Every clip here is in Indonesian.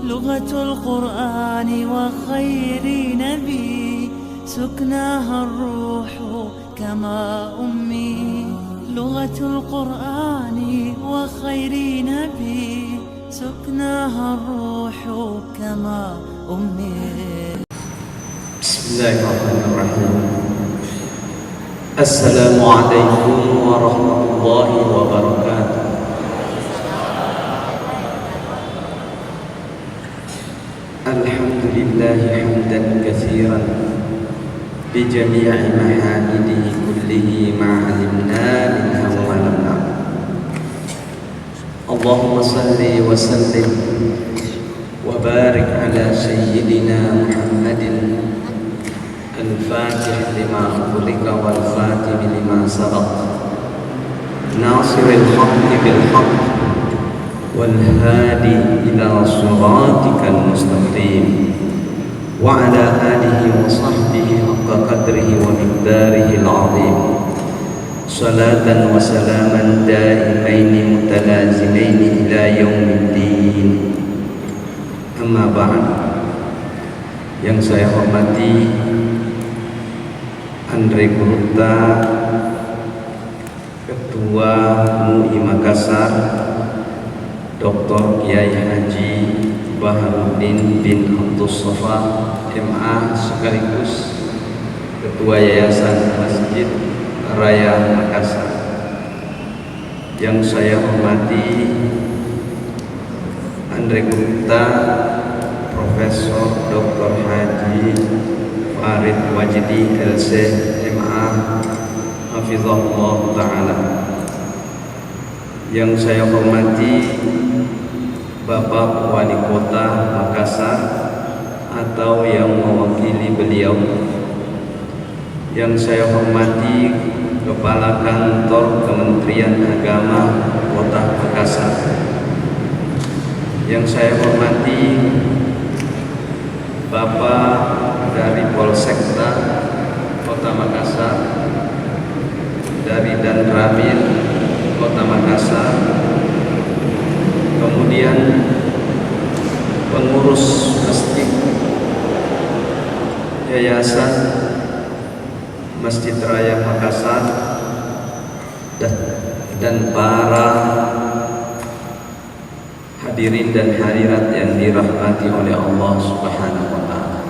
لغة القرآن وخير نبي سكناها الروح كما أمي لغة القرآن وخير نبي سكناها الروح كما أمي. بسم الله الرحمن الرحيم. السلام عليكم ورحمة الله وبركاته. الحمد لله حمدا كثيرا بجميع محامده كله ما علمنا منها وما لم نعلم. اللهم صل وسلم وبارك على سيدنا محمد الفاتح لما أغلق والخاتم لما سبق ناصر الحق بالحق والهادي إلى صراطك المستقيم وعلى آله وصحبه حق قدره ومقداره العظيم صلاة وسلاما دائمين متلازمين إلى يوم الدين. أما بعد. Yang saya hormati Andre Gurta, Ketua MUI Makassar, Dr. Kiai Haji Baharudin bin Abdus Safa MA, sekaligus Ketua Yayasan Masjid Raya Makassar. Yang saya hormati Andre Gurta, Profesor Dr. Haji Farid Wajidi LC MA, Hafizahullah Ta'ala. Yang saya hormati Bapak Wali Kota Makassar atau yang mewakili beliau. Yang saya hormati Kepala Kantor Kementerian Agama Kota Makassar. Yang saya hormati Bapak dari Polsekta Kota Makassar, dari Danramil Kota Makassar, kemudian pengurus masjid Yayasan Masjid Raya Makassar, dan para hadirin dan hadirat yang dirahmati oleh Allah Subhanahu wa Ta'ala.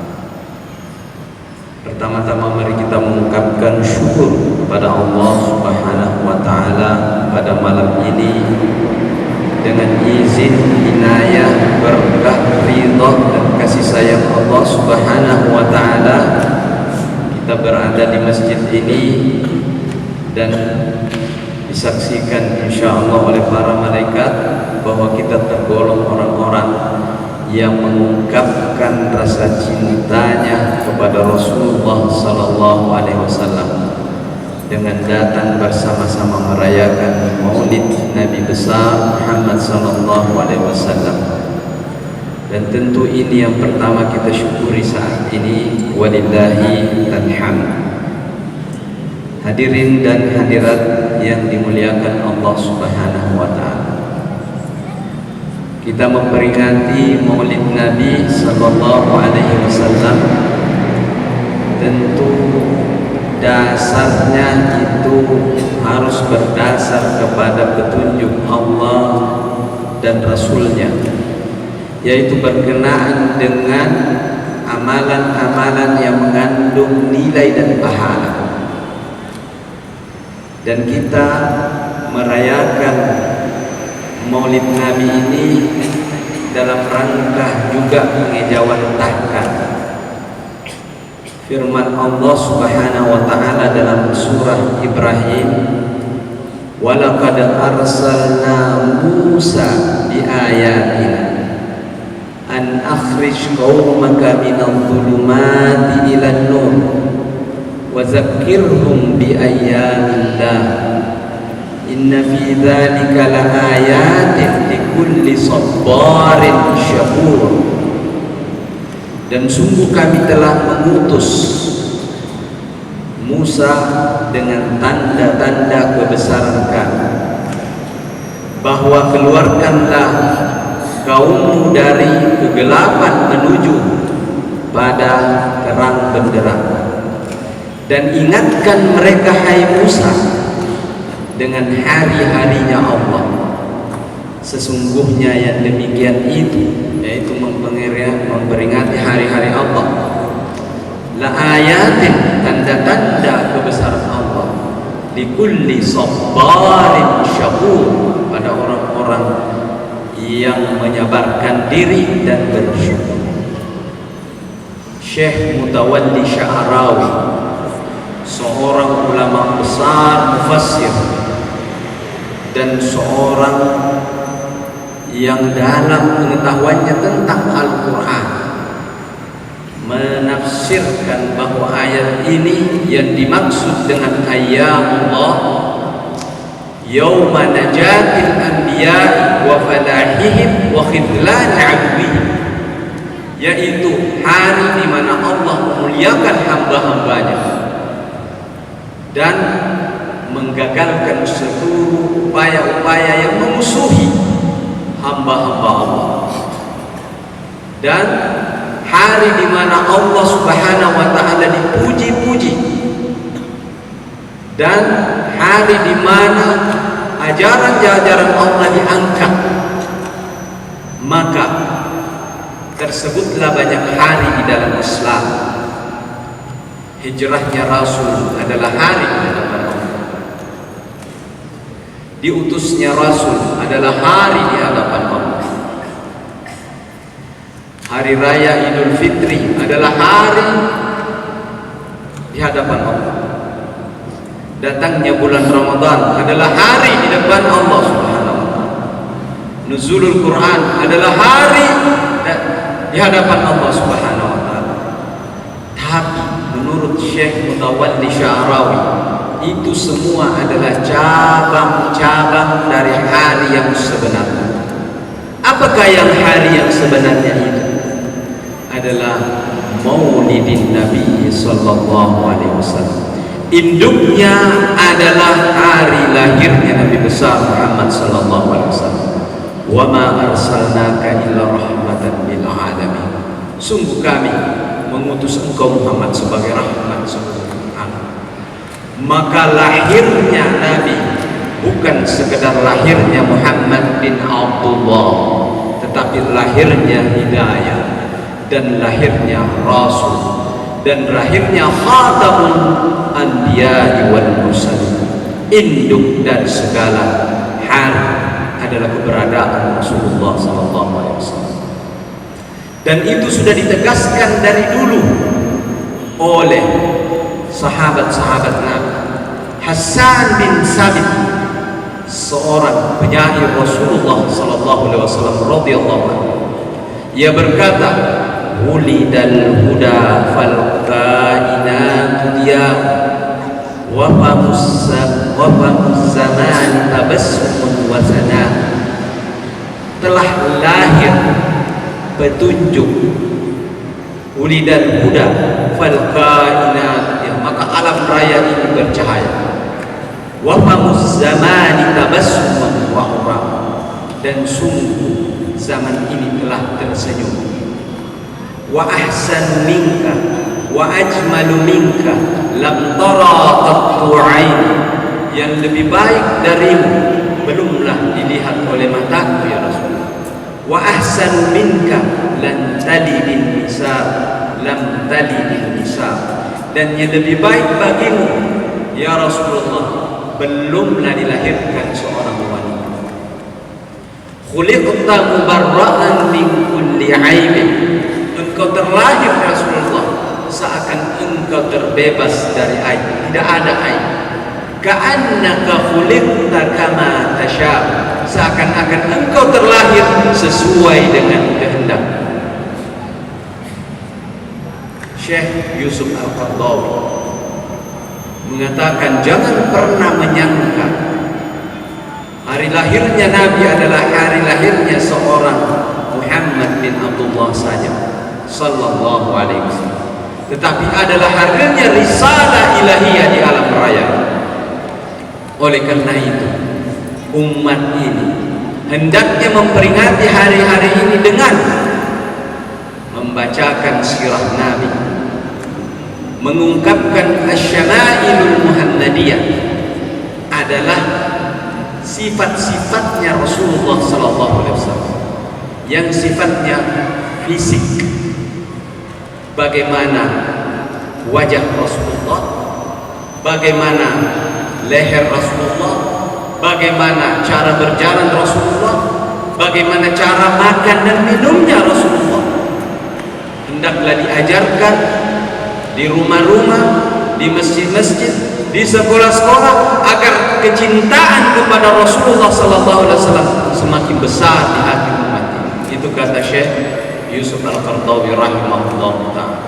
Pertama-tama mari kita mengucapkan syukur kepada Allah Subhanahu wa Ta'ala pada malam ini, dengan izin, inayah, berkah, ridha dan kasih sayang Allah Subhanahu wa Ta'ala, kita berada di masjid ini dan disaksikan insyaallah oleh para malaikat bahwa kita tergolong orang-orang yang mengungkapkan rasa cintanya kepada Rasulullah sallallahu alaihi wasallam dengan datang bersama-sama merayakan Maulid Nabi besar Muhammad sallallahu alaihi wasallam. Dan tentu ini yang pertama kita syukuri saat ini, walillahi alhamd. Hadirin dan hadirat yang dimuliakan Allah Subhanahu wa Ta'ala, kita memperingati Maulid Nabi sallallahu alaihi wasallam. Tentu dasarnya itu harus berdasar kepada petunjuk Allah dan Rasulnya, yaitu berkenaan dengan amalan-amalan yang mengandung nilai dan pahala. Dan kita merayakan Maulid Nabi ini dalam rangka juga mengejawantahkan firman Allah Subhanahu wa Ta'ala dalam surah Ibrahim, walaqad arsalna Musa biayatina an akhrij qaumaka minadh dhulumati ilan nur wa zakkirhum bi ayyamillah inna fi dzalika laayatin likulli sabarin syakur. Dan sungguh kami telah mengutus Musa dengan tanda-tanda kebesaran kami, bahwa keluarkanlah kaummu dari kegelapan menuju pada terang benderang. Dan ingatkan mereka hai Musa dengan hari-harinya Allah. Sesungguhnya yang demikian itu, yaitu memperingati hari-hari Allah, la ayatin, tanda-tanda kebesaran Allah, likulli sabbarin syakur, pada orang-orang yang menyabarkan diri dan bersyukur. Syekh Mutawalli Sya'rawi, seorang ulama besar mufassir dan seorang yang dalam pengetahuannya tentang Al-Quran, menafsirkan bahwa ayat ini yang dimaksud dengan ayyamullah yauma najatil anbiya'i wa falahihim wa khidlani abdihim, yaitu hari di mana Allah memuliakan hamba-hambanya dan menggagalkan seluruh upaya-upaya yang memusuhi hamba-hamba Allah, dan hari di mana Allah Subhanahu wa taala dipuji-puji, dan hari di mana ajaran-ajaran Allah diangkat. Maka tersebutlah banyak hari di dalam Islam. Hijrahnya Rasul adalah hari di hadapan Allah. Diutusnya Rasul adalah hari di hadapan Allah. Hari Raya Idul Fitri adalah hari di hadapan Allah. Datangnya bulan Ramadan adalah hari di depan Allah Subhanahu wa taala. Nuzulul Quran adalah hari di hadapan Allah Subhanahu wa taala. Tapi menurut Syekh Mutawalli Sya'rawi, itu semua adalah cabang-cabang dari hari yang sebenarnya. Apakah yang hari yang sebenarnya itu? Adalah Maulidin Nabi sallallahu alaihi wasallam. Induknya adalah hari lahirnya Nabi besar Muhammad sallallahu alaihi wasallam. Wa ma arsalnaka illa rahmatan lil alamin. Sungguh kami mengutus engkau Muhammad sebagai rahmat seluruh alam. Maka lahirnya Nabi bukan sekedar lahirnya Muhammad bin Abdullah, tetapi lahirnya hidayah, dan lahirnya Rasul, dan lahirnya Khatamul Anbiya wal Mursalin. Induk dari segala hari adalah keberadaan Rasulullah SAW. Dan itu sudah ditegaskan dari dulu oleh sahabat-sahabat Nabi. Hasan bin Sabit, seorang penyair Rasulullah SAW radhiyallahu anhu, ia berkata, "Wulidal huda fal kainatu diya wa famus zaman tabassumun wa sana." Telah lahir petunjuk, wulidal huda fal kainatu diya, maka alam raya ini bercahaya. Wa famus zaman tabassumun wa hurra, dan sungguh zaman ini telah tersenyum. Wa ahsan minka wa ajmalu minka lam tara qattu ain, yang lebih baik darimu belumlah dilihat oleh mataku ya Rasulullah. Wa ahsan minka lan talidin nisa lam talidin nisa, dan yang lebih baik bagimu ya Rasulullah belumlah dilahirkan seorang wanita. Khuliqta mubarra'an min kulli aibin, engkau terlahir Rasulullah seakan engkau terbebas dari aib, tidak ada aib. Ka'annaka khuliqta kama tasha, seakan-akan engkau terlahir sesuai dengan kehendak. Syekh Yusuf Al-Qaradawi mengatakan, jangan pernah menyangka hari lahirnya Nabi adalah hari lahirnya seorang Muhammad bin Abdullah saja sallallahu alaihi wasallam, tetapi adalah harganya risalah ilahiyah di alam raya. Oleh karena itu, umat ini hendaknya memperingati hari-hari ini dengan membacakan sirah Nabi, mengungkapkan asyama'ilul muhammadiyah adalah sifat-sifatnya Rasulullah SAW yang sifatnya fisik. Bagaimana wajah Rasulullah, bagaimana leher Rasulullah, bagaimana cara berjalan Rasulullah, bagaimana cara makan dan minumnya Rasulullah. Hendaklah diajarkan di rumah-rumah, di masjid-masjid, di sekolah-sekolah, agar kecintaan kepada Rasulullah SAW semakin besar di hati umat ini. Itu kata Syekh Yusuf Al-Qaradawi rahimahullah ta'ala.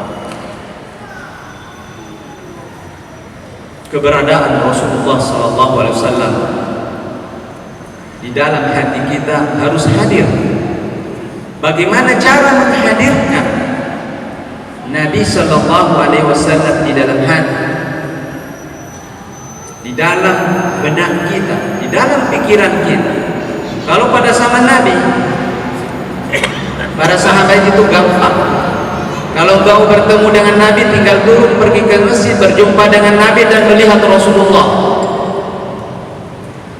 Keberadaan Rasulullah SAW di dalam hati kita harus hadir. Bagaimana cara menghadirkan Nabi SAW di dalam hati, di dalam benak kita, di dalam pikiran kita? Kalau pada zaman Nabi, para sahabat itu gampang. Kalau kau bertemu dengan Nabi, tinggal turun pergi ke masjid, berjumpa dengan Nabi dan melihat Rasulullah.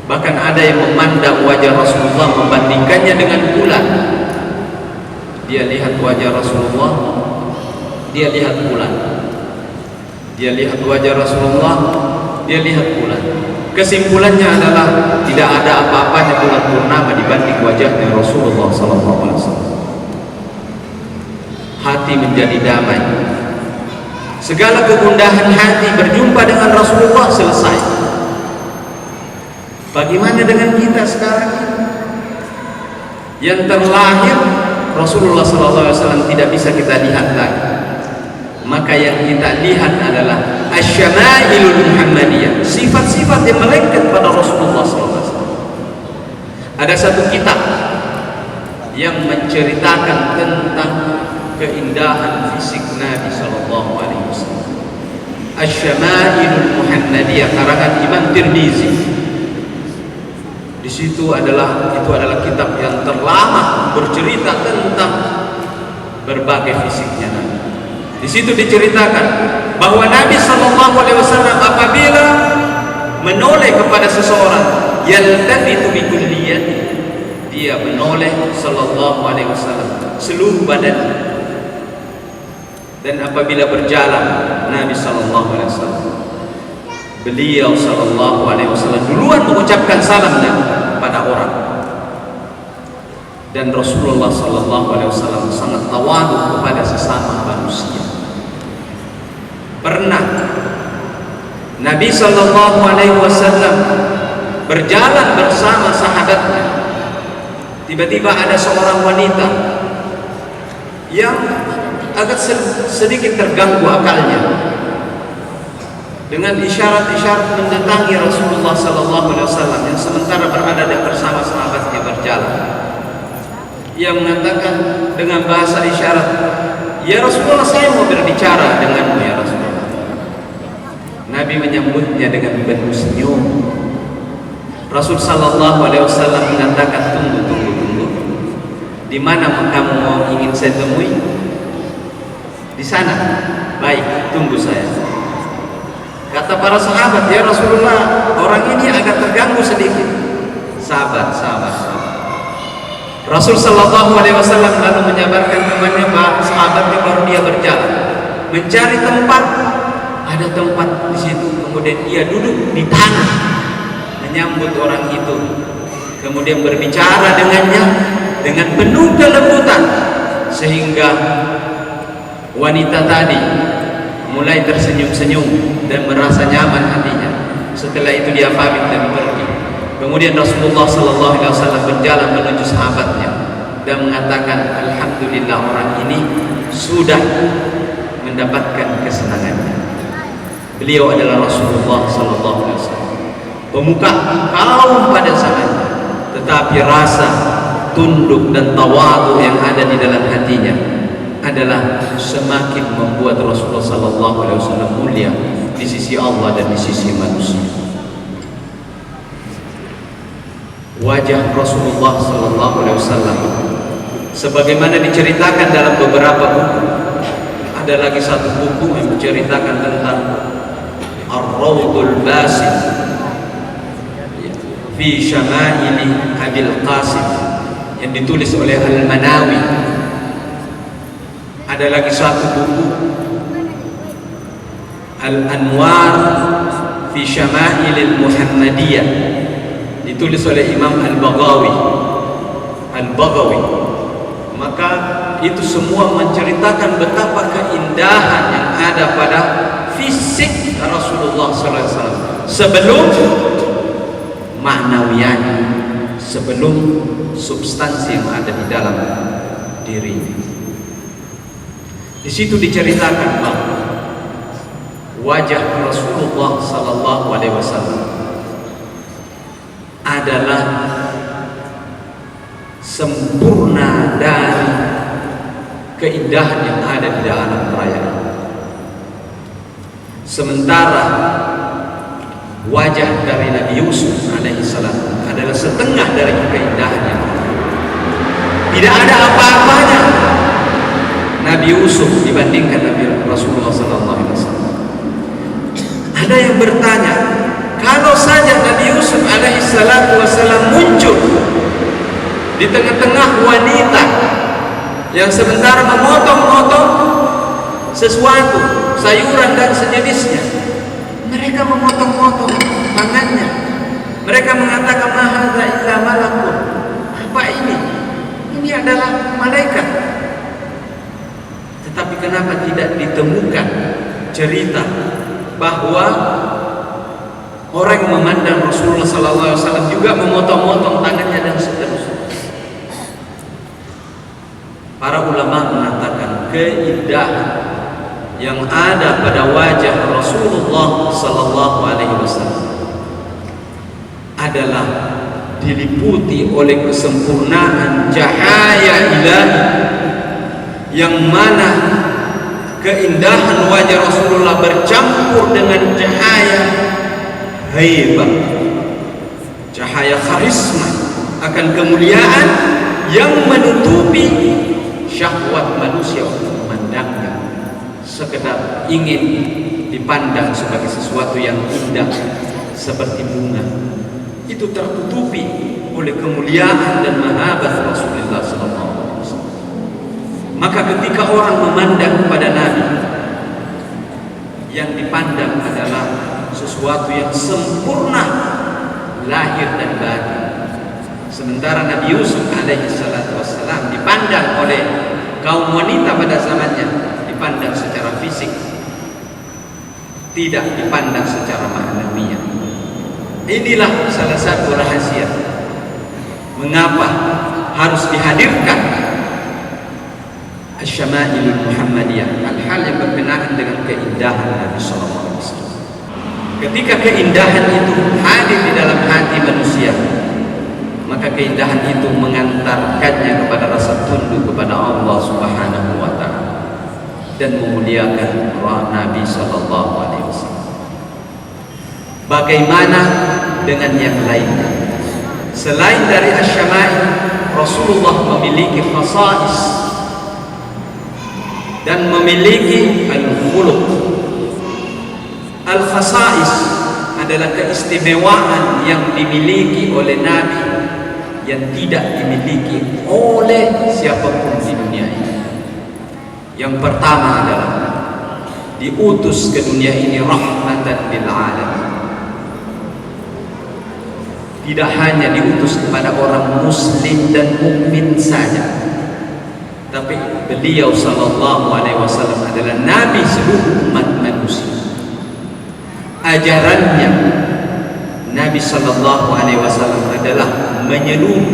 Bahkan ada yang memandang wajah Rasulullah, membandingkannya dengan bulan. Dia lihat wajah Rasulullah, dia lihat bulan. Dia lihat wajah Rasulullah, dia lihat bulan. Kesimpulannya adalah tidak ada apa-apanya bulan purnama dibanding wajahnya Rasulullah SAW. Hati menjadi damai. Segala kegundahan hati berjumpa dengan Rasulullah selesai. Bagaimana dengan kita sekarang? Yang terlahir Rasulullah SAW tidak bisa kita lihat lagi. Maka yang kita lihat adalah asyama'ilul muhammadiyah, sifat-sifat yang melekat pada Rasulullah SAW. Ada satu kitab yang menceritakan tentang keindahan fisik Nabi SAW. Asyama'ilul muhammadiyah karangan Imam Tirmizi. Di situ adalah kitab yang terlama bercerita tentang berbagai fisiknya Nabi. Di situ diceritakan bahwa Nabi SAW apabila menoleh kepada seseorang, yaltafitu bi kulliyati, dia menoleh SAW seluruh badannya. Dan apabila berjalan Nabi SAW, beliau SAW duluan mengucapkan salam pada orang. Dan Rasulullah SAW sangat tawadu kepada sesama manusia. Pernah Nabi SAW berjalan bersama sahabatnya. Tiba-tiba ada seorang wanita yang agak sedikit terganggu akalnya. Dengan isyarat-isyarat mendatangi Rasulullah SAW yang sementara berada bersama sahabatnya berjalan. Ia mengatakan dengan bahasa isyarat, "Ya Rasulullah, saya mau berbicara denganmu ya Rasulullah." Nabi menyambutnya dengan penuh senyum. Rasul SAW mengatakan, tunggu. Di mana kamu mau ingin saya temui? Di sana. Baik, tunggu saya. Kata para sahabat, ya Rasulullah, orang ini agak terganggu sedikit. Sabar. Rasul SAW lalu menyabarkan temannya, sahabatnya, baru dia berjalan mencari tempat. Ada tempat di situ, kemudian ia duduk di tanah menyambut orang itu, kemudian berbicara dengannya dengan penuh kelembutan, sehingga wanita tadi mulai tersenyum-senyum dan merasa nyaman hatinya. Setelah itu dia pamit dan pergi. Kemudian Rasulullah SAW berjalan menuju sahabatnya dan mengatakan, alhamdulillah, orang ini sudah mendapatkan kesenangannya. Beliau adalah Rasulullah SAW, pemuka kaum pada zamannya, tetapi rasa tunduk dan tawadu yang ada di dalam hatinya adalah semakin membuat Rasulullah SAW mulia di sisi Allah dan di sisi manusia. Wajah Rasulullah SAW sebagaimana diceritakan dalam beberapa beberapa buku. Ada lagi satu buku yang menceritakan tentang Ar-Rawdul Basim fi Syama'ili Abil Qasim yang ditulis oleh Al-Manawi. Ada lagi satu buku Al-Anwar fi Syama'il Muhammadiyah ditulis oleh Imam Al-Baghawi. Maka itu semua menceritakan betapa keindahan yang ada pada fisik Rasulullah SAW sebelum maknawiannya, sebelum substansi yang ada di dalam dirinya. Di situ diceritakan bahwa wajah Rasulullah SAW adalah sempurna dari keindahan yang ada di dalam raya. Sementara wajah dari Nabi Yusuf alaihissalam adalah setengah dari keindahannya. Tidak ada apa-apanya Nabi Yusuf dibandingkan Nabi Rasulullah SAW. Ada yang bertanya, kalau saja Nabi Yusuf alaihissalam muncul di tengah-tengah wanita yang sementara memotong-motong sesuatu, sayuran dan sejenisnya, mereka memotong-motong tangannya. Mereka mengatakan, ma hadza illa malakun. Apa ini? Ini adalah malaikat. Tetapi kenapa tidak ditemukan cerita bahwa orang yang memandang Rasulullah SAW juga memotong-motong tangannya dan seterusnya? Para ulama mengatakan keindahan yang ada pada wajah Rasulullah SAW adalah diliputi oleh kesempurnaan cahaya ilahi, yang mana keindahan wajah Rasulullah bercampur dengan cahaya haibah, cahaya karisma akan kemuliaan yang menutupi syahwat manusia untuk memandangnya sekedar ingin dipandang sebagai sesuatu yang indah seperti bunga. Itu tertutupi oleh kemuliaan dan mahabbah Rasulullah SAW. Maka ketika orang memandang kepada Nabi, yang dipandang adalah sesuatu yang sempurna lahir dan batin. Sementara Nabi Yusuf alaihissalam dipandang oleh kaum wanita pada zamannya, dipandang secara fisik, tidak dipandang secara maknawiah. Inilah salah satu rahasia mengapa harus dihadirkan Asy-Syama'ilul Muhammadiyah, hal-hal yang berkenaan dengan keindahan Nabi SAW. Ketika keindahan itu hadir di dalam hati manusia, maka keindahan itu mengantarkannya kepada rasa tunduk kepada Allah Subhanahu wa Ta'ala dan memuliakan Nabi sallallahu alaihi wasallam. Bagaimana dengan yang lainnya? Selain dari asy-syama'il, Rasulullah memiliki khasa'is dan memiliki al-khuluq. Al-khasa'is adalah keistimewaan yang dimiliki oleh Nabi yang tidak dimiliki oleh siapapun di dunia ini. Yang pertama adalah diutus ke dunia ini rahmatan lil alamin. Tidak hanya diutus kepada orang muslim dan mukmin saja, tapi beliau sallallahu alaihi wasallam adalah nabi seluruh umat manusia. Ajarannya Nabi sallallahu alaihi wasallam adalah menyeluruh.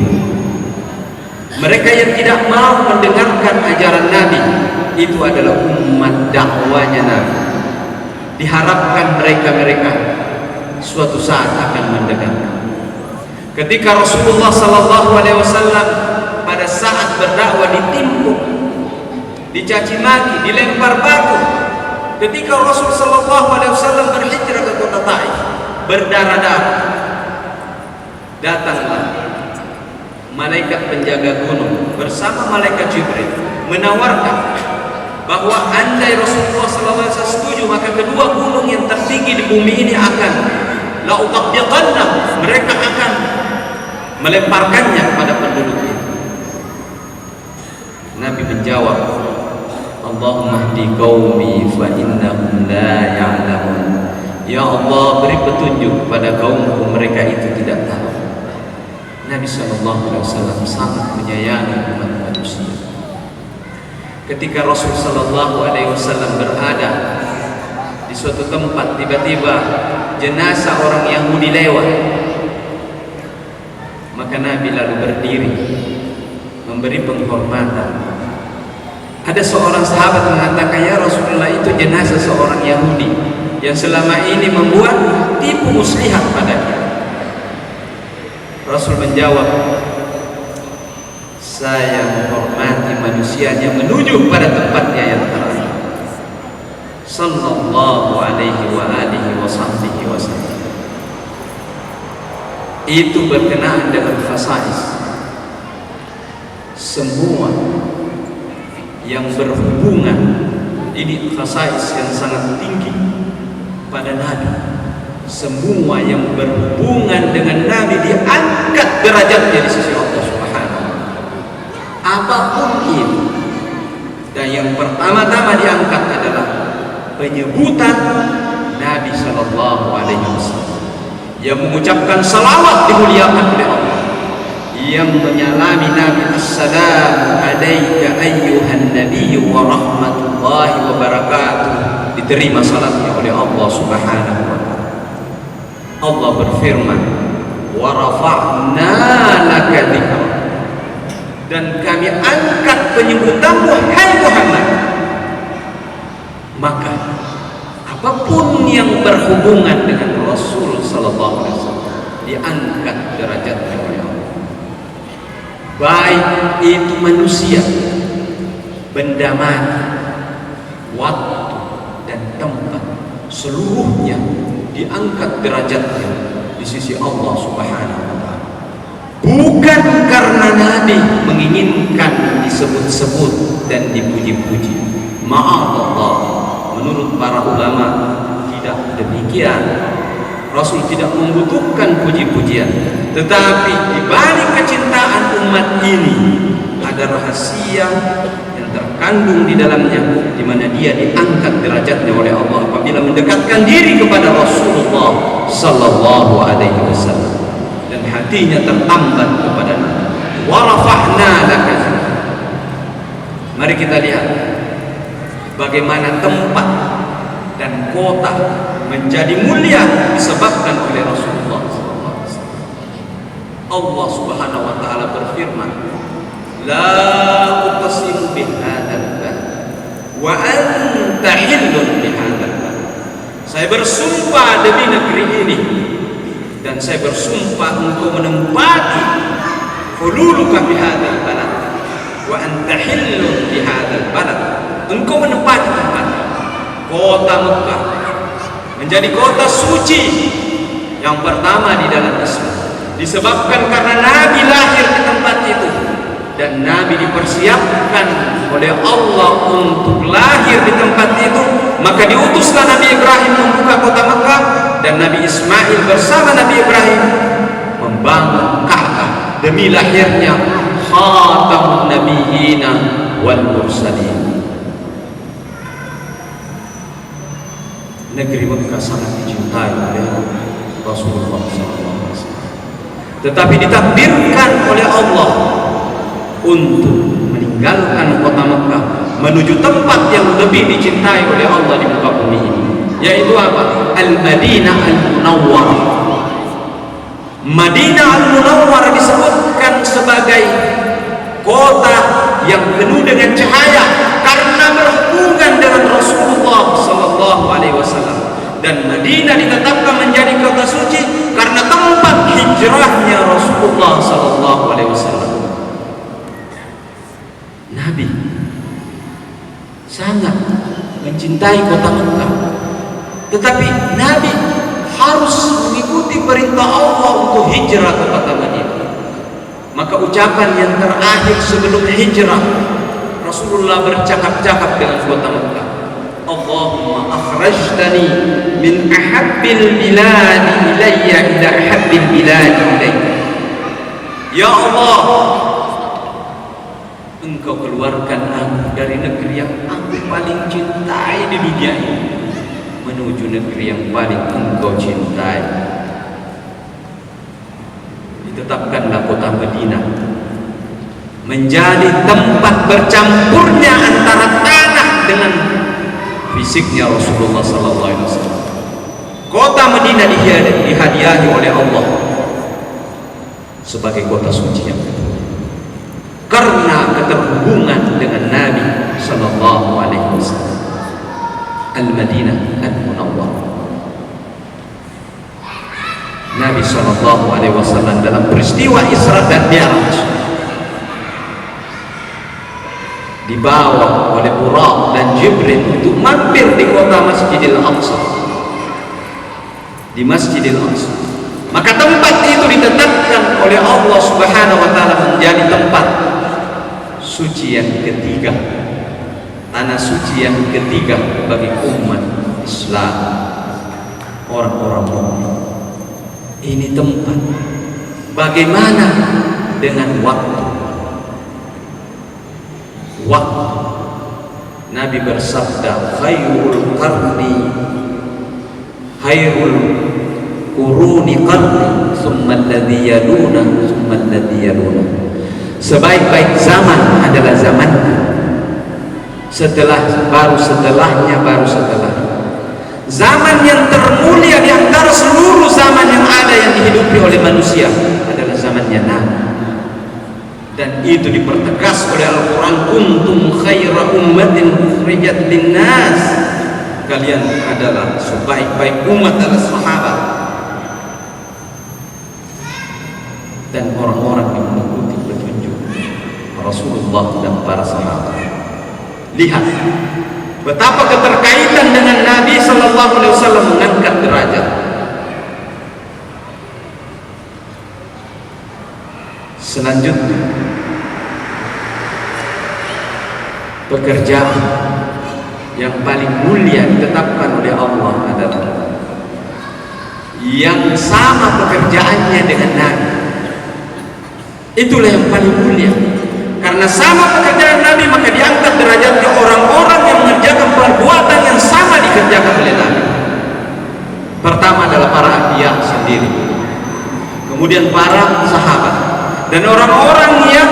Mereka yang tidak mau mendengarkan ajaran Nabi, itu adalah umat dakwanya Nabi. Diharapkan mereka suatu saat akan mendengarkan. Ketika Rasulullah sallallahu alaihi wasallam pada saat berdakwah ditimpuk, dicaci maki, dilempar batu. Ketika Rasul sallallahu alaihi wasallam berhijrah ke kota Taif, berdarah-darah, datanglah malaikat penjaga gunung bersama malaikat Jibril menawarkan, bahwa andai Rasulullah SAW setuju, maka kedua gunung yang tertinggi di bumi ini akan mereka akan melemparkannya kepada penduduk itu. Nabi menjawab, Allahumma hdi qaumi fa innahum la ya'lamun. Ya Allah, beri petunjuk pada kaumku, mereka itu tidak tahu. Nabi SAW sangat menyayangi umat manusia. Ketika Rasul SAW berada di suatu tempat, tiba-tiba jenazah orang Yahudi lewat, maka Nabi lalu berdiri memberi penghormatan. Ada seorang sahabat mengatakan, ya Rasulullah, itu jenazah seorang Yahudi yang selama ini membuat tipu muslihat padanya. Rasul menjawab, saya menghormati manusianya menuju pada tempatnya yang terakhir. Sallallahu alaihi wa alihi wa sahbihi wasallam. Itu berkenaan dengan khasais. Semua yang berhubungan, ini khasais yang sangat tinggi pada Nabi. Semua yang berhubungan dengan Nabi diangkat derajatnya di sisi Allah Subhanahu wa Ta'ala. Apapun itu. Dan yang pertama-tama diangkat adalah penyebutan Nabi Sallallahu Alaihi Wasallam. Yang mengucapkan salawat dimuliakan oleh Allah, yang menyalami Nabi, assalamu alaika ayyuhan nabiyyu wa rahmatullahi wa barakatuh, diterima salatnya oleh Allah Subhanahu wa Ta'ala. Allah berfirman, wa rafa'na laka dzikrak, dan kami angkat penyebutanmu hai Muhammad. Maka apapun yang berhubungan dengan Rasul Sallallahu Alaihi Wasallam diangkat derajatnya oleh Allah. Baik itu manusia, benda mati, waktu dan tempat, seluruhnya diangkat derajatnya di sisi Allah Subhanahu wa Ta'ala. Bukan karena Nabi menginginkan disebut-sebut dan dipuji-puji. Maaf Allah, menurut para ulama tidak demikian. Rasul tidak membutuhkan puji-pujian, tetapi di balik kecintaan umat ini ada rahasia yang terkandung di dalamnya, di mana dia diangkat derajatnya oleh Allah apabila mendekatkan diri kepada Rasulullah Sallallahu Alaihi Wasallam dan hatinya tertambat kepada Nabi. Wa rafa'na laka dzikrak. Mari kita lihat bagaimana tempat dan kota menjadi mulia disebabkan oleh Rasulullah SAW. Allah Subhanahu wa Ta'ala berfirman, la uqsimu bihadzal balad wa anta hillun bihadzal balad. Saya bersumpah demi negeri ini, dan saya bersumpah untuk menempati hululuka bihadzal balad wa anta hillun bihadzal balad. Engkau menempati tempat kota Mekah menjadi kota suci yang pertama di dalam Islam, disebabkan karena Nabi lahir di tempat itu dan Nabi dipersiapkan oleh Allah untuk lahir di tempat itu. Maka diutuslah Nabi Ibrahim membuka kota Mekah, dan Nabi Ismail bersama Nabi Ibrahim membangun Ka'bah demi lahirnya khatamun nabiyina wal mursalin. Negeri Mekah sangat dicintai oleh Rasulullah SAW, tetapi ditakdirkan oleh Allah untuk meninggalkan kota Mekah menuju tempat yang lebih dicintai oleh Allah di muka bumi ini, yaitu apa? Al-Madinah Al-Munawwarah. Madinah Al-Munawwarah disebutkan sebagai kota yang penuh dengan cahaya karena berhubungan dengan Rasulullah Sallallahu Alaihi Wasallam, dan Madinah ditetapkan menjadi kota suci karena tempat hijrahnya Rasulullah Sallallahu Alaihi Wasallam. Nabi sangat mencintai kota Mekah, tetapi Nabi harus mengikuti perintah Allah untuk hijrah ke kota Madinah. Maka ucapan yang terakhir sebelum hijrah, Rasulullah bercakap-cakap dengan kota Mekah. Allahumma akhrajtani min ahabbil biladi ilayya ila ahabbil biladi ilayya. Ya Allah, Engkau keluarkan aku dari negeri yang aku paling cintai di dunia ini menuju negeri yang paling Engkau cintai. Ditetapkanlah kota Madinah menjadi tempat bercampurnya antara tanah dengan fisiknya Rasulullah SAW. Kota Madinah dihadiahi oleh Allah sebagai kota suci yang kedua karena keterhubungan dengan Nabi SAW. Al-Madinah Al-Munawwarah. Nabi SAW dalam peristiwa Isra dan Mi'raj dibawa oleh Buraq dan Jibril untuk mampir di kota Masjidil Aqsa, di Masjidil Aqsa. Maka tempat itu ditetapkan oleh Allah Subhanahu wa taala menjadi tempat suci yang ketiga, tanah suci yang ketiga bagi umat Islam, orang-orang mukmin. Ini tempat. Bagaimana dengan waktu? Waktu. Nabi bersabda, khairul quruni qarni, thumma alladhi yaluna, thumma alladhi yaluna. Sebaik-baik zaman adalah zamanku, baru setelahnya. Zaman yang termulia di antara seluruh zaman yang ada yang dihidupi oleh manusia adalah zamannya Nabi. Dan itu dipertegas oleh Al-Quran, kuntum khaira ummatin ukhrijat linnas. Kalian adalah sebaik-baik umat adalah sahabat dan orang-orang yang mengikuti petunjuk Rasulullah dan para sahabat. Lihat betapa keterkaitan dengan Nabi Sallallahu Alaihi Wasallam mengangkat derajat. Selanjutnya, pekerjaan yang paling mulia ditetapkan oleh Allah adalah yang sama pekerjaannya dengan Nabi. Itulah yang paling mulia. Karena sama pekerjaan Nabi, maka diangkat derajatnya orang-orang yang mengerjakan perbuatan yang sama dikerjakan oleh Nabi. Pertama adalah para anbiya sendiri, kemudian para sahabat, dan orang-orang yang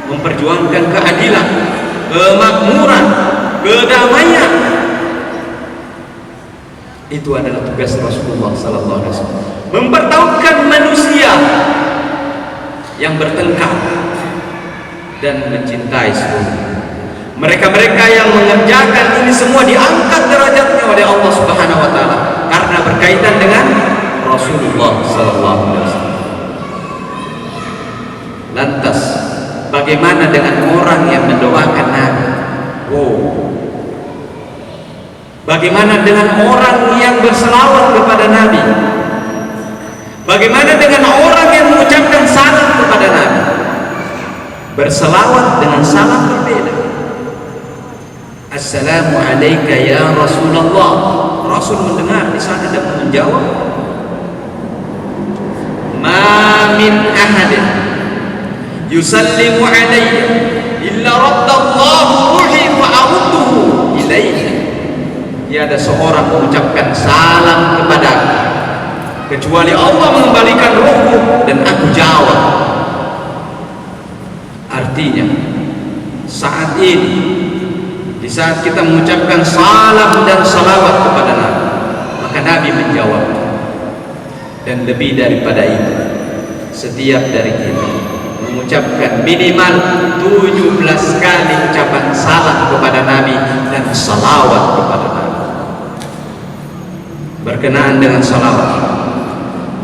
memperjuangkan keadilan, kemakmuran, kedamaian. Itu adalah tugas Rasulullah Sallallahu Alaihi Wasallam, mempertautkan manusia yang bertengkar dan mencintai seluruhnya. Mereka-mereka yang mengerjakan ini semua diangkat derajatnya oleh Allah Subhanahu wa taala karena berkaitan dengan Rasulullah sallallahu alaihi wasallam. Lantas bagaimana dengan orang yang mendoakan Nabi? Bagaimana dengan orang yang berselawat kepada Nabi? Bagaimana dengan orang yang mengucapkan salam kepada Nabi? Berselawat dengan salam berbeda. Assalamu alayka ya Rasulullah. Rasul mendengar di sana dan menjawab, ma min ahadin yusallimu alayya illa raddallahu ruhi fa arudduhu ilayhi. Tiada seorang mengucapkan salam kepadaku kecuali Allah mengembalikan ruhku dan aku jawab. Artinya saat ini, di saat kita mengucapkan salam dan salawat kepada Nabi, maka Nabi menjawab. Dan lebih daripada itu, setiap dari kita mengucapkan minimal 17 kali ucapan salam kepada Nabi dan salawat kepada Nabi. Berkenaan dengan salawat,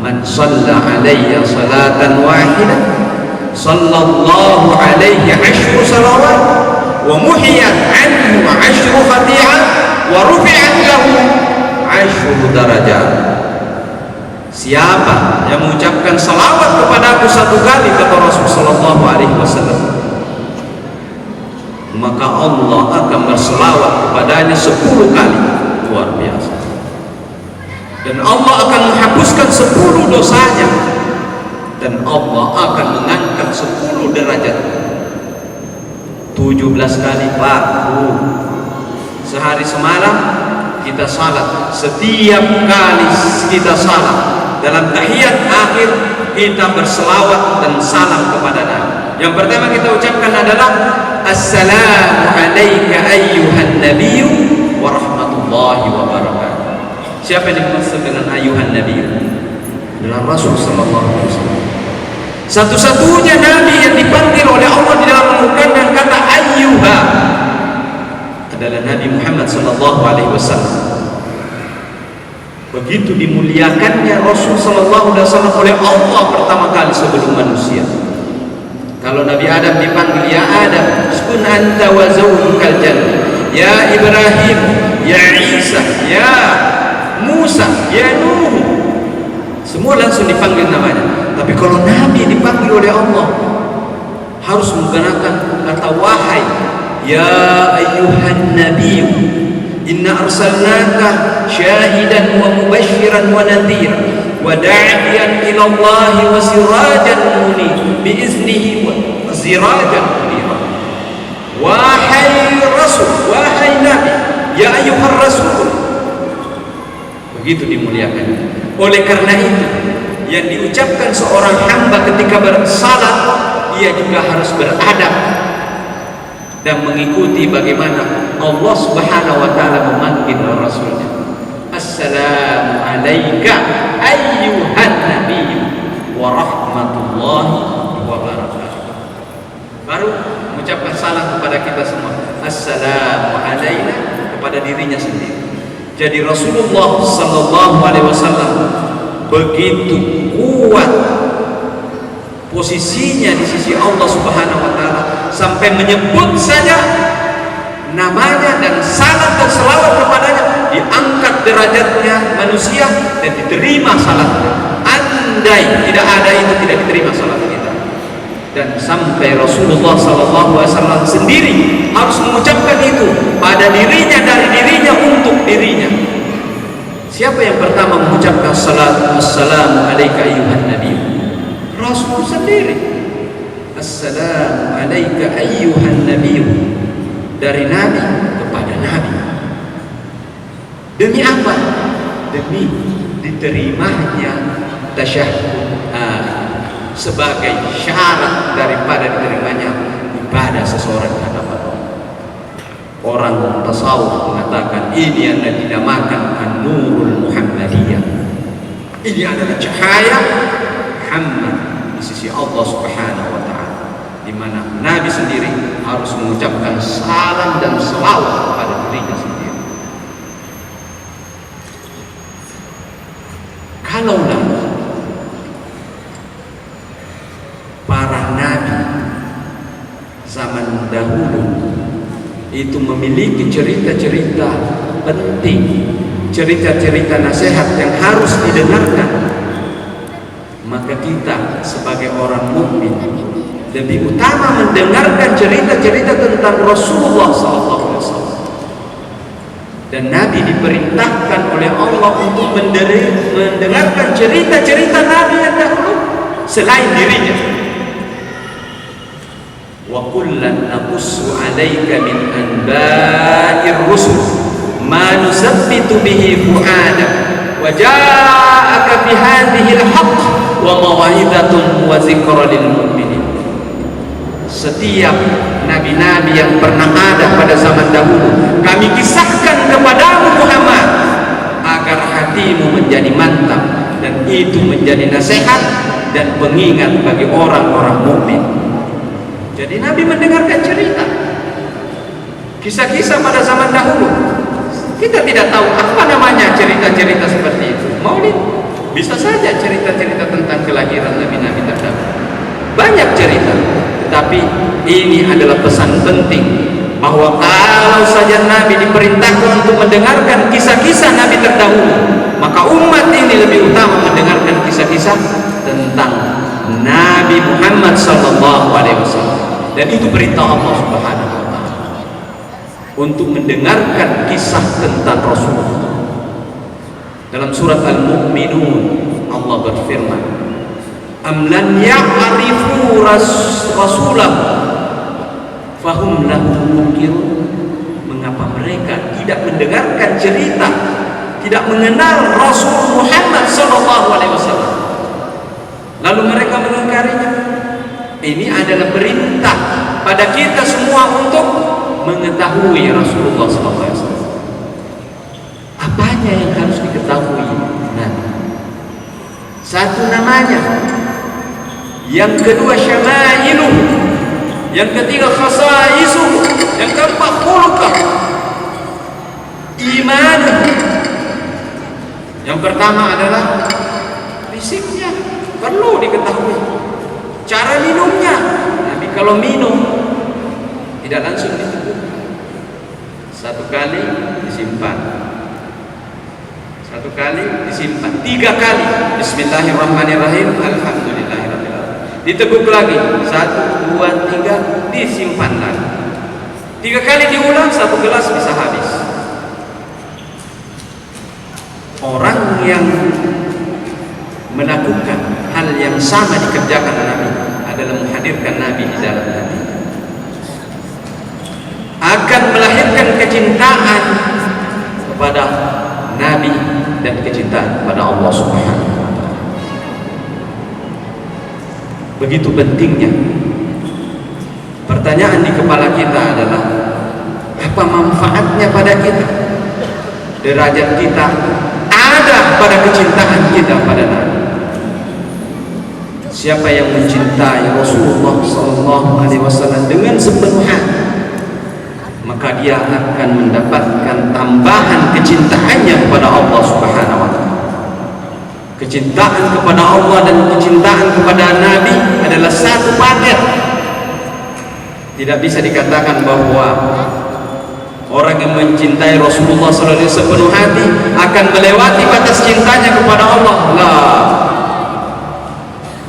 man shalla alayya salatan wahidah sallallahu alaihi 10 salawat wa muhiyat anhu 10 khati'ah wa rufi'at lahu 10 darajat. Siapa yang mengucapkan salawat kepada aku 1 kali, kata Rasul sallallahu alaihi wasallam, maka Allah akan berselawat kepadanya 10 kali. Luar biasa. Dan Allah akan menghapuskan 10 dosanya, dan Allah akan mengangkat 10 derajat. 17 kali Pak, sehari semalam kita salat. Setiap kali kita salat, dalam tahiyat akhir kita berselawat dan salam kepada Nabi. Yang pertama kita ucapkan adalah Assalamu alayka ayyuhan nabiyyu wa rahmatullahi wa barakatuh. Siapa yang dimaksud dengan ayyuhan nabiyyu? Adalah Rasul sallallahu alaihi wasallam. Satu-satunya nabi yang dipanggil oleh Allah di dalam Al-Qur'an dengan kata ayyuha adalah Nabi Muhammad sallallahu alaihi wasallam. Begitu dimuliakannya Rasul sallallahu alaihi wasallam oleh Allah pertama kali sebelum manusia. Kalau Nabi Adam dipanggil ya Adam, uskun anta wa zawjukal jannah. Ya Ibrahim, ya Isa, ya Musa, ya Nuh. Semua langsung dipanggil namanya. Tapi kalau Nabi dipanggil oleh Allah, harus menggunakan kata wahai. Ya ayyuhan nabiyyu, inna arsalnaka syahidan wa mubashiran wa nadhira wa da'iyan ila Allah wa sirajan munir biiznihi wa sirajan munir. Wahai Rasul, wahai Nabi, ya ayyuhar Rasul. Begitu dimuliakan. Oleh karena itu, yang diucapkan seorang hamba ketika bersalat, ia juga harus beradab dan mengikuti bagaimana Allah Subhanahu wa taala memanggil Rasulnya. Assalamu alayka ayyuhan nabiyyu wa rahmatullahi wa barakatuh. Baru mengucapkan salam kepada kita semua. Assalamu alayna kepada dirinya sendiri. Jadi Rasulullah sallallahu alaihi wasallam begitu kuat posisinya di sisi Allah Subhanahu wa taala sampai menyebut saja namanya dan salat dan selawat kepadanya diangkat derajatnya manusia dan diterima salatnya. Andai tidak ada itu, tidak diterima salat kita. Dan sampai Rasulullah sallallahu alaihi wasallam sendiri harus mengucapkan itu pada dirinya, dari dirinya untuk dirinya. Siapa yang pertama mengucapkan salat assalamu alayka ayyuhan nabiy? Rasul sendiri. Assalamu alayka ayyuhan nabiy, dari nabi kepada nabi. Demi apa? Demi diterimanya tasyahhud sebagai syarat daripada diterimanya ibadah seseorang di hadapan Allah. Orang tasawuf mengatakan ini yang dinamakan an-nurul Muhammadiyah. Ini adalah cahaya Muhammad di sisi Allah Subhanahu wa taala, di mana Nabi sendiri harus mengucapkan salam dan selawat kepada dirinya sendiri. Kalaulah para nabi zaman dahulu itu memiliki cerita-cerita penting, cerita-cerita nasihat yang harus didengarkan, maka kita sebagai orang mukmin lebih utama mendengarkan cerita-cerita tentang Rasulullah SAW. Dan Nabi diperintahkan oleh Allah untuk mendengarkan cerita-cerita Nabi yang dahulu selain dirinya. Wa kullan naqussu 'alaika min anba'ir rusul ma nusabbitu bihi fu'adak wa ja'aka bi hadhihi al-haqq wa maw'izatun wa dzikra lil mu'minin. Setiap nabi-nabi yang pernah ada pada zaman dahulu kami kisahkan kepadamu Muhammad agar hatimu menjadi mantap dan itu menjadi nasihat dan pengingat bagi orang-orang mukmin. Jadi Nabi mendengarkan cerita, kisah-kisah pada zaman dahulu. Kita tidak tahu apa namanya cerita-cerita seperti itu. Maulid bisa saja cerita-cerita tentang kelahiran nabi-nabi terdahulu. Banyak cerita, tetapi ini adalah pesan penting bahwa kalau saja Nabi diperintahkan untuk mendengarkan kisah-kisah Nabi terdahulu, maka umat ini lebih utama mendengarkan kisah-kisah tentang Nabi Muhammad sallallahu alaihi wasallam. Dan itu perintah Allah Subhanahu wa taala. untuk mendengarkan kisah tentang Rasulullah. Dalam surat Al-Mu'minun Allah berfirman, am lan ya'rifu rasulah fahum lahu munkirun. Mengapa mereka tidak mendengarkan cerita, tidak mengenal Rasul Muhammad sallallahu alaihi wasallam, lalu mereka mengingkarinya? Ini adalah perintah pada kita semua untuk mengetahui Rasulullah sallallahu alaihi wasallam. Apanya yang harus diketahui? Nah, satu namanya, yang kedua syamailuh, yang ketiga khasaisuh, yang keempat khuluqah, iman. Yang pertama adalah fisiknya, perlu diketahui. Cara minumnya, Nabi kalau minum tidak langsung diteguh, satu kali disimpan, satu kali disimpan, 3 kali Bismillahirrahmanirrahim, Alhamdulillahirabbil alamin, diteguk lagi, 1, 2, 3, disimpan lagi, 3 kali diulang, 1 gelas bisa habis. Orang yang melakukan hal yang sama dikerjakan Nabi adalah menghadirkan Nabi di dalam hati, akan melahirkan kecintaan kepada Nabi dan kecintaan kepada Allah Subhanahu wa Ta'ala. Begitu pentingnya. Pertanyaan di kepala kita adalah, apa manfaatnya pada kita? Derajat kita ada pada kecintaan kita pada Nabi. Siapa yang mencintai Rasulullah SAW dengan sepenuh hati, maka dia akan mendapatkan tambahan kecintaannya kepada Allah Subhanahu wa Ta'ala. Kecintaan kepada Allah dan kecintaan kepada Nabi adalah satu paket. Tidak bisa dikatakan bahwa orang yang mencintai Rasulullah SAW sepenuh hati akan melewati batas cintanya kepada Allah.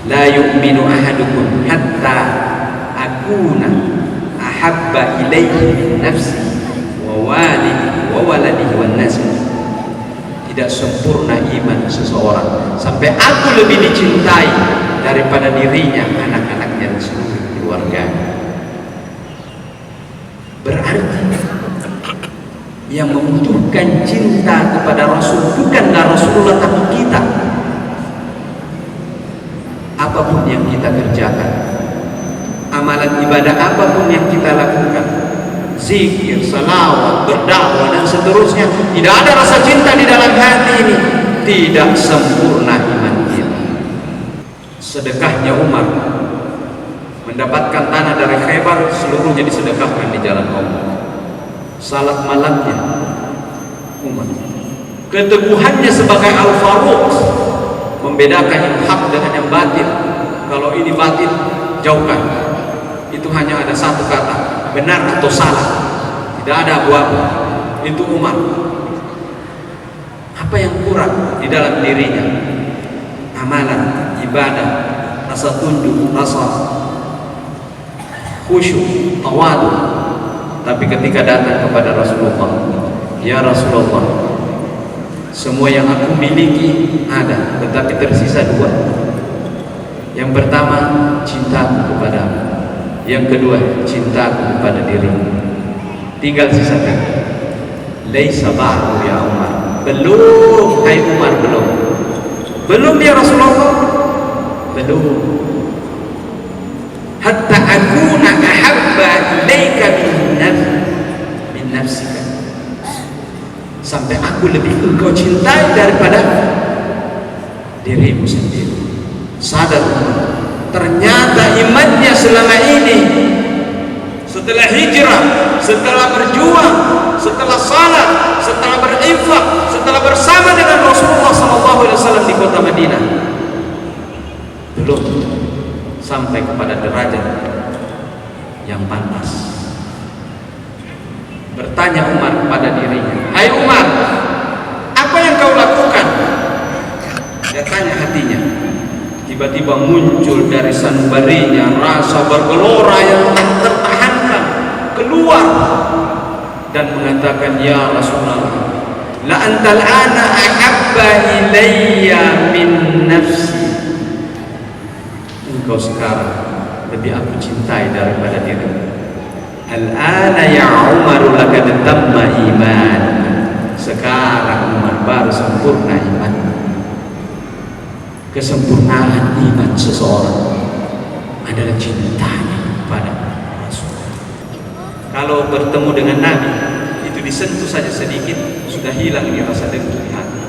La yu'minu ahadukum hatta akuna ahabba ilaihi min nafsi wa walidihi wa waladihi wan nas. Tidak sempurna iman seseorang sampai aku lebih dicintai daripada dirinya, anak-anaknya dan seluruh keluarganya. Berarti yang membutuhkan cinta kepada Rasul bukanlah Rasulullah, tapi kita. Apapun yang kita kerjakan, amalan ibadah apapun yang kita lakukan, zikir, salawat, berdakwah dan seterusnya, tidak ada rasa cinta di dalam hati ini, tidak sempurna iman kita. Sedekahnya Umar mendapatkan tanah dari Khaybar, seluruhnya disedekahkan di jalan Allah. Salat malamnya Umar, keteguhannya sebagai Al-Faruq, membedakan yang hak dengan yang batil. Kalau ini batil, jauhkan. Itu hanya ada satu kata, benar atau salah, tidak ada abu-abu. Itu Umar. Apa yang kurang di dalam dirinya? Amalan, ibadah, rasa tunduk, rasa khusyuk, tawadu. Tapi ketika datang kepada Rasulullah, ya Rasulullah, semua yang aku miliki ada, tetapi tersisa 2. Yang pertama, cintaku kepadamu. Yang kedua, cintaku kepada dirimu. Tinggal sisakan. Laisa ba'du ya Umar. Belum, hai Umar, belum. Belum ya Rasulullah. Belum. Hatta akuna ahabba ilaika min nafsika. Sampai aku lebih engkau cintai daripada dirimu sendiri. Sadar, ternyata imannya selama ini, setelah hijrah, setelah berjuang, setelah salat, setelah berinfak, setelah bersama dengan Rasulullah SAW di kota Madinah, belum sampai kepada derajat yang pantas. Bertanya Umar kepada dirinya, hai Umar, apa yang kau lakukan? Dia tanya hatinya. Tiba-tiba muncul dari sanubarinya rasa bergelora yang tak tertahankan, keluar dan mengatakan, ya Rasulullah, la antal ana ahabba ilayya min nafsi. Engkau sekarang lebih aku cintai daripada dirimu. Al-ana ya Umar laqad tamma iman. Sekarang Umar baru sempurna iman. Kesempurnaan iman seseorang adalah cintanya pada Rasul. Kalau bertemu dengan Nabi, itu disentuh saja sedikit, sudah hilang ini rasa dengki di hati.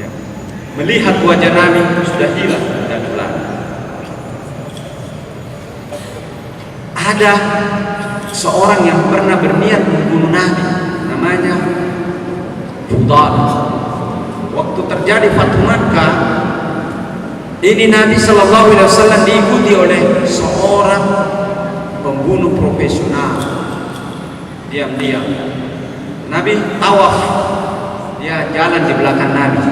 Ya. Melihat wajah Nabi sudah hilang dan hilang. Ada seorang yang pernah berniat membunuh Nabi, namanya Fudal. Waktu terjadi Fathu Makkah, ini Nabi Shallallahu Alaihi Wasallam diikuti oleh seorang pembunuh profesional. Diam-diam Nabi tawaf, dia jalan di belakang Nabi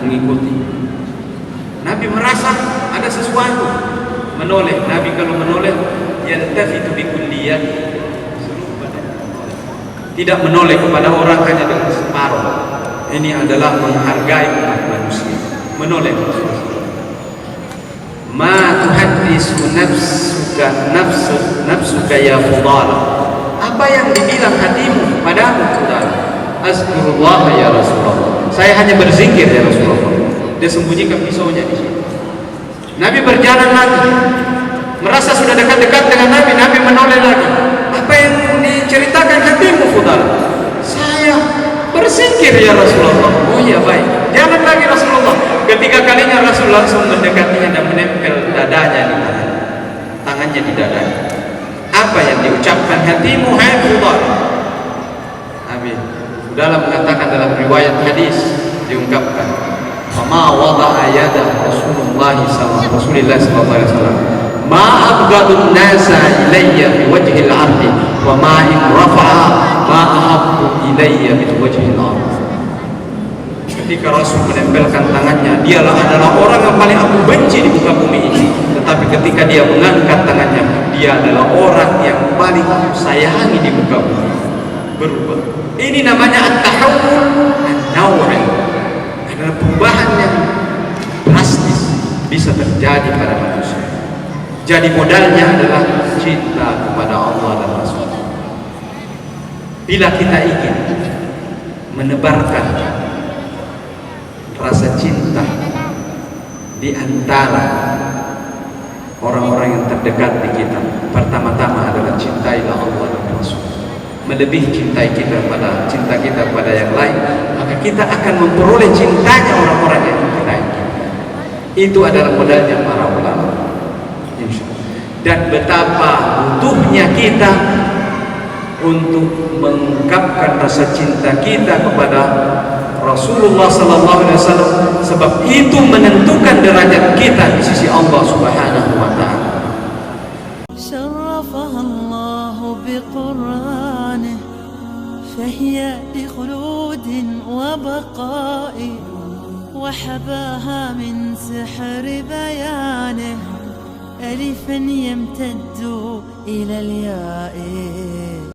mengikuti. Nabi merasa ada sesuatu menoleh. Nabi kalau menoleh, yantafitu bikulliyat, tidak menoleh kepada orang hanya dengan separuh. Ini adalah menghargai umat manusia. Menoleh ma tuhaddisu nafsuka ya Fudal. Apa yang dibilang hatimu padamu Fudal? Azkurullah ya Rasulullah. Saya hanya berzikir ya Rasulullah. Dia sembunyikan pisaunya di sini. Nabi berjalan lagi, merasa sudah dekat-dekat dengan Nabi. Nabi menoleh lagi. Apa yang diceritakan hatimu Fudal? Saya berzikir ya Rasulullah. Oh iya, baik. Jalan lagi Rasulullah. Ketiga kalinya Rasul langsung mendekatinya dan menempel dadanya di tangannya di dadanya. Apa yang diucapkan hatimu hai Fudal? Nabi dalam mengatakan dalam riwayat hadis diungkapkan, "Fama wada'a yada Rasulullah sallallahu alaihi wasallam ma abghadun nasa ilayya fi wajhil ardi wa ma in rafa'a ma ahabbu ilayya min wajhil ardi." Ketika Rasul menempelkan tangannya, dialah adalah orang yang paling aku benci di muka bumi ini. Tetapi ketika dia mengangkat tangannya, dia adalah orang yang paling aku sayangi di muka bumi. Berubah. Ini namanya at-tahawul an-naw'i. Adalah perubahan yang drastis bisa terjadi pada manusia. Jadi modalnya adalah cinta kepada Allah dan Rasul. Bila kita ingin menebarkan rasa cinta di antara orang-orang yang terdekat di kita, pertama-tama adalah cintailah Allah dan Rasul. Melebihi cinta kita pada yang lain, maka kita akan memperoleh cintanya orang-orang yang mencintai kita. Itu adalah modalnya para ulama. Dan betapa butuhnya kita untuk mengungkapkan rasa cinta kita kepada Rasulullah sallallahu alaihi wasallam, sebab itu menentukan derajat kita di sisi Allah Subhanahu wa taala. شرفها الله بقرآنه فهي لخلود وبقاء وحباها من سحر بيانه ألفا يمتد إلى الياء